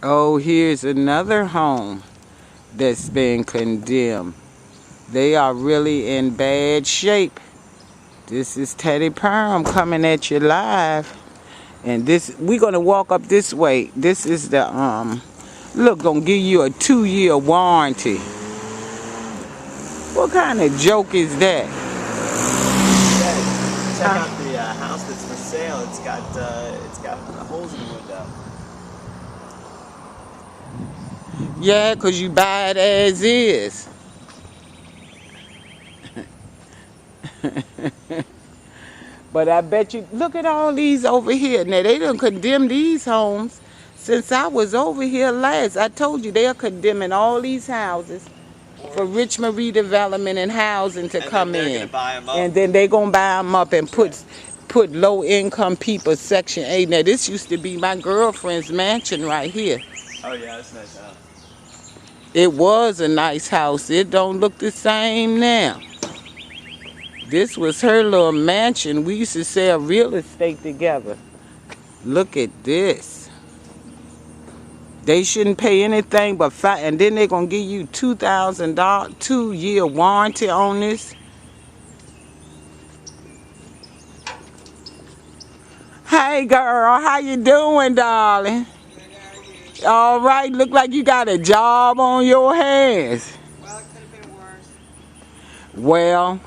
Oh, here's another home that's been condemned. They are really in bad shape. This is Teddy Perm coming at you live. And this, we're gonna walk up this way. This is the look, gonna give you a 2-year warranty. What kind of joke is that? Check out the house that's for sale. It's got holes in the window. Yeah, 'cause you buy it as is. But I bet you, look at all these over here. Now, they done condemn these homes since I was over here last. I told you they are condemning all these houses for Richmond Redevelopment and housing to come in. And then they're going to buy them up and put low-income people Section 8. Now, this used to be my girlfriend's mansion right here. Oh, yeah, that's a nice house. It was a nice house. It don't look the same now. This was her little mansion. We used to sell real estate together. Look at this. They shouldn't pay anything but and then they're going to give you $2,000, 2-year warranty on this. Hey girl, how you doing, darling? All right, look like you got a job on your hands. Well, it could have been worse. Well,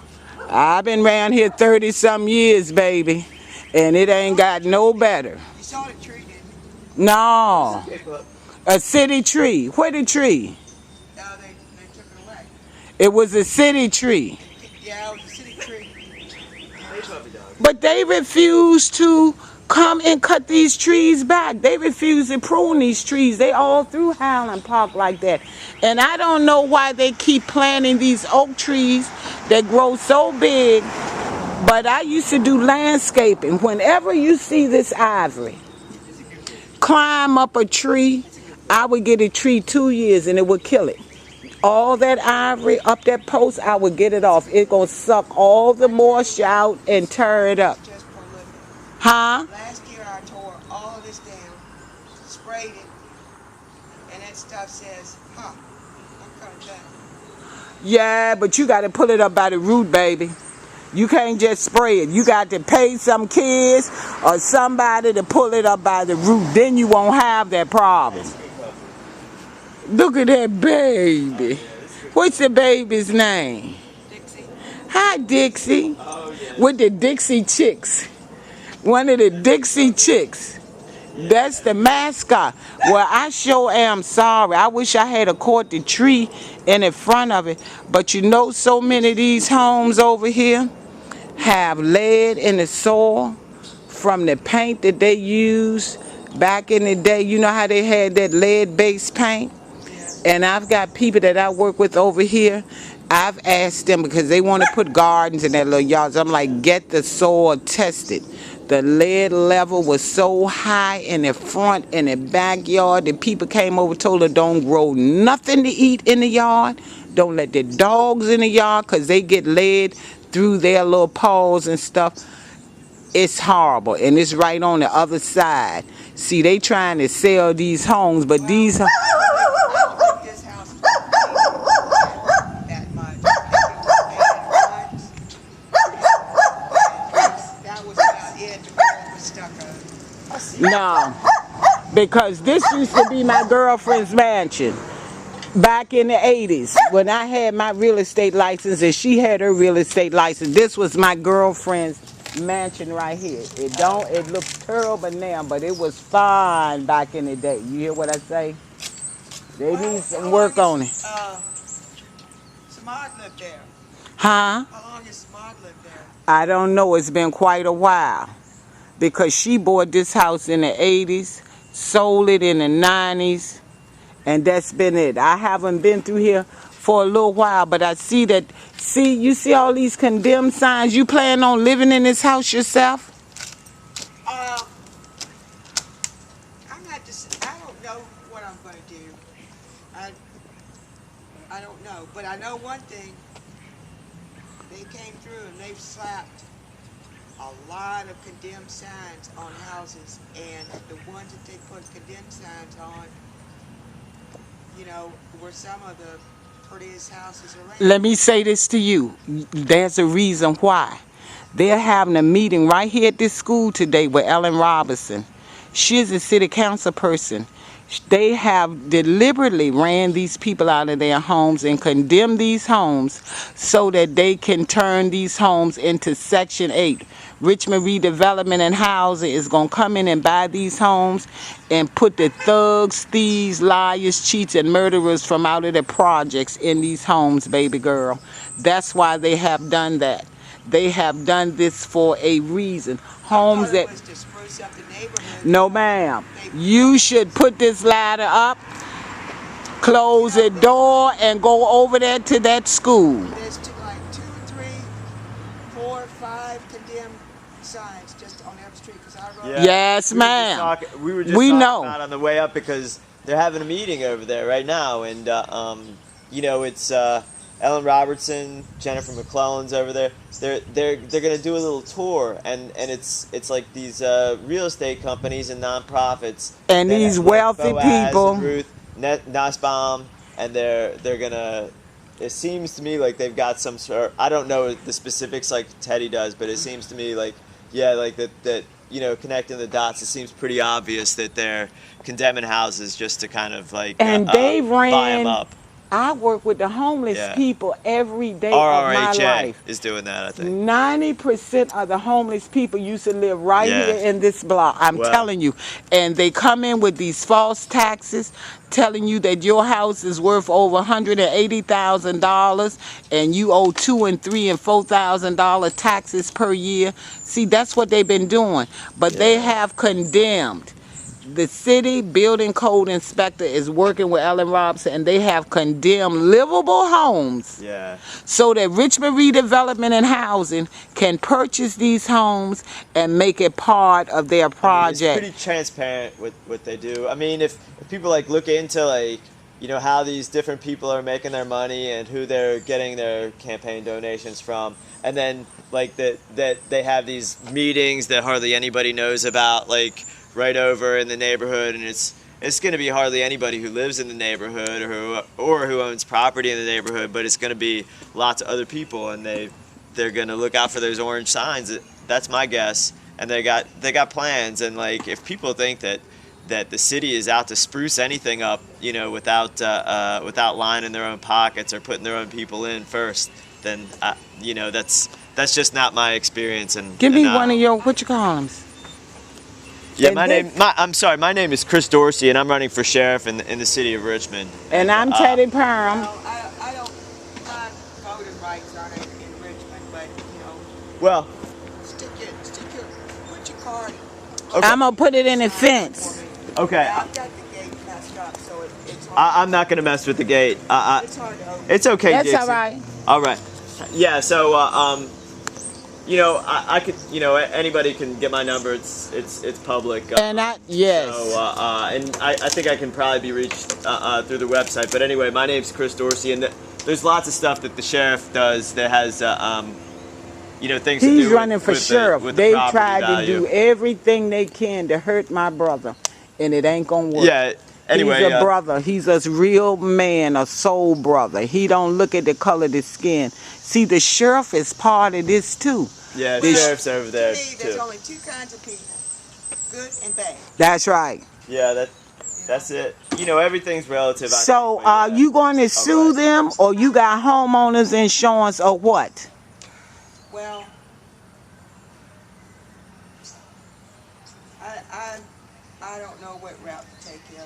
I've been around here 30-some years, baby, and it ain't got no better. You saw the tree, didn't you? No. A city tree. Where the tree? No, they took it away. It was a city tree. Yeah, it was a city tree. But they refused to come and cut these trees back. They refuse to prune these trees. They all through Highland Park like that. And I don't know why they keep planting these oak trees that grow so big. But I used to do landscaping. Whenever you see this ivory climb up a tree, I would get a tree 2 years and it would kill it. All that ivory up that post, I would get it off. It's going to suck all the moisture out and tear it up. Just for a living. Huh? Last year I tore all of this down, sprayed it, and that stuff says, I'm cutting down. Yeah, but you got to pull it up by the root, baby. You can't just spray it. You got to pay some kids or somebody to pull it up by the root. Then you won't have that problem. Look at that baby. What's the baby's name? Dixie. Hi, Dixie. With the Dixie Chicks. One of the Dixie Chicks. That's the mascot. Well, I sure am sorry. I wish I had caught the tree in the front of it. But you know, so many of these homes over here have lead in the soil from the paint that they used back in the day. You know how they had that lead-based paint? And I've got people that I work with over here. I've asked them because they want to put gardens in their little yards. I'm like, get the soil tested. The lead level was so high in the front and the backyard that people came over, told her don't grow nothing to eat in the yard. Don't let the dogs in the yard because they get lead through their little paws and stuff. It's horrible, and it's right on the other side. See, they trying to sell these homes, but these... I don't think this house is that much. That was about it. The wall was stucco. No, because this used to be my girlfriend's mansion back in the 80s when I had my real estate license and she had her real estate license. This was my girlfriend's mansion right here. It looks terrible now, but it was fine back in the day. You hear what I say? They need some work on it. Samad lived there. Huh? How long has Samad lived there? I don't know. It's been quite a while because she bought this house in the 80s, sold it in the 90s, and that's been it. I haven't been through here for a little while, but I see that. See, you see all these condemned signs. You plan on living in this house yourself? I don't know what I'm going to do. I don't know, but I know one thing. They came through and they've slapped a lot of condemned signs on houses, and the ones that they put condemned signs on you know, were some of the prettiest houses around. Let me say this to you. There's a reason why. They're having a meeting right here at this school today with Ellen Robinson. She's a city council person. They have deliberately ran these people out of their homes and condemned these homes so that they can turn these homes into Section 8. Richmond Redevelopment and Housing is going to come in and buy these homes and put the thugs, thieves, liars, cheats, and murderers from out of the projects in these homes, baby girl. That's why they have done that. They have done this for a reason. Homes that... was to spruce up the neighborhood. No, ma'am. You should put this ladder up, close the door, and go over there to that school. There's like 2, 3, 4, 5 condemned signs just on every street. Because I wrote. Yeah. Yes, ma'am. We were just We talking know. about on the way up because they're having a meeting over there right now, and you know, it's Ellen Robertson, Jennifer McClellan's over there. They're gonna do a little tour, and it's like these real estate companies and nonprofits And that these have, wealthy Boaz people. and Ruth Nussbaum, and they're gonna. It seems to me like they've got some sort. I don't know the specifics like Teddy does, but it seems to me like like that you know, connecting the dots. It seems pretty obvious that they're condemning houses just to kind of like And they buy ran. them up. I work with the homeless Yeah. people every day of my RRHA life. is doing that, I think. 90% of the homeless people used to live right Yeah. here in this block. I'm Wow. telling you. And they come in with these false taxes, telling you that your house is worth over $180,000 and you owe $2,000 and $3,000 and $4,000 taxes per year. See, that's what they've been doing. But they Yeah. have condemned. The city building code inspector is working with Ellen Robinson, and they have condemned livable homes Yeah. so that Richmond Redevelopment and Housing can purchase these homes and make it part of their I mean, project. it's pretty transparent with what they do. I mean, if people like look into like, you know, how these different people are making their money and who they're getting their campaign donations from, and then like that they have these meetings that hardly anybody knows about, like right over in the neighborhood, and it's going to be hardly anybody who lives in the neighborhood or who owns property in the neighborhood, but it's going to be lots of other people, and they're going to look out for those orange signs. That's my guess. And they got plans, and like if people think that the city is out to spruce anything up, you know, without lining their own pockets or putting their own people in first, then you know, that's just not my experience. And Give me and, one of your, what you call them? Yeah, And I'm sorry. My name is Chris Dorsey, and I'm running for sheriff in the city of Richmond. And I'm Teddy Perm. No, I don't. My voting rights aren't in Richmond, but you know, Well, put your card. okay. I'm going to put it in a fence. Okay. Yeah, I've got the gate messed up, so it's hard. I'm not gonna mess with the gate. It's hard to open. It's okay, That's Dixie. all right. All right. Yeah. So, you know, I could, you know, anybody can get my number. It's public. And yes. So, and I think I can probably be reached through the website. But anyway, my name's Chris Dorsey, and there's lots of stuff that the sheriff does that has, you know, things to do He's with, running for with sheriff. with the They property tried to value. do everything they can to hurt my brother, and it ain't going to work. Yeah. Anyway, he's a brother. He's a real man, a soul brother. He don't look at the color of the skin. See, the sheriff is part of this too. Yeah, This- sheriff's over there To me, there's too. only 2 kinds of people: good and bad. That's right. Yeah, that's it. You know, everything's relative. I So, think, but yeah. you going to sue them, or you got homeowners insurance, or what? Well, I don't know what route to take here.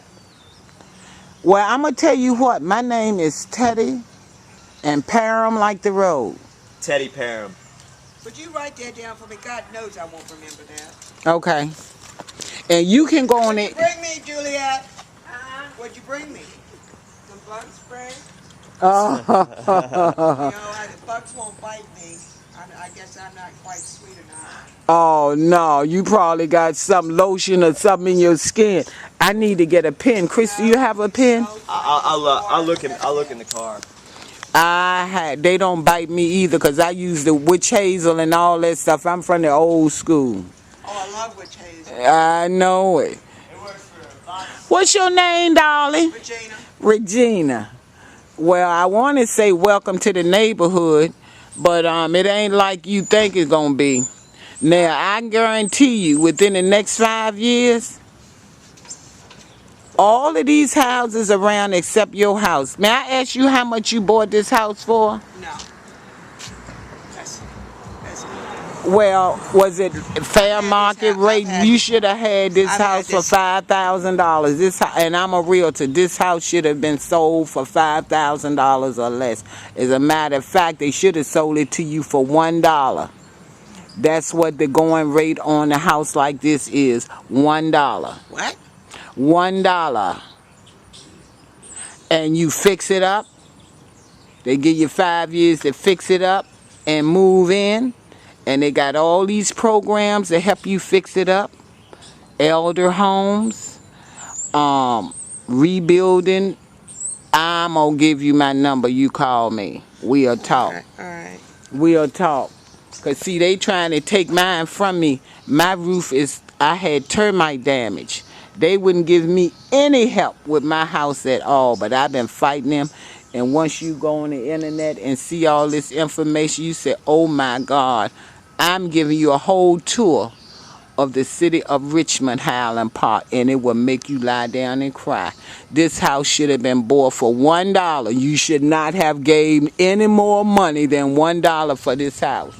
Well, I'm gonna tell you what. My name is Teddy, and Parham like the road. Teddy Parham. Would you write that down for me? God knows I won't remember that. Okay. And you can go on it. Bring me, Juliet. What'd you bring me? Some bug spray? Oh, You know, the bugs won't bite me. I guess I'm not quite sweet enough. oh no! You probably got some lotion or something in your skin. I need to get a pen. Chris, do you have a pen? I'll look in the car. They don't bite me either, because I use the witch hazel and all that stuff. I'm from the old school. Oh, I love witch hazel. I know it. It works for lots What's your name, darling? Regina. Regina. Well, I want to say welcome to the neighborhood, but it ain't like you think it's gonna be. Now, I guarantee you, within the next 5 years, all of these houses around except your house. May I ask you how much you bought this house for? No. That's Well, was it fair I've had market this house- rate? I've had- You should have had this I've had house for this- $5,000. And I'm a realtor. This house should have been sold for $5,000 or less. As a matter of fact, they should have sold it to you for $1. That's what the going rate on a house like this is. $1. what? $1. And you fix it up. They give you 5 years to fix it up and move in. And they got all these programs to help you fix it up. Elder homes, rebuilding. I'm gonna give you my number. You call me. We'll talk. All right. We'll talk. Cause see, they trying to take mine from me. My roof I had termite damage. They wouldn't give me any help with my house at all. But I've been fighting them. And once you go on the internet and see all this information, you say, oh my God. I'm giving you a whole tour of the city of Richmond, Highland Park, and it will make you lie down and cry. This house should have been bought for $1. You should not have gave any more money than $1 for this house.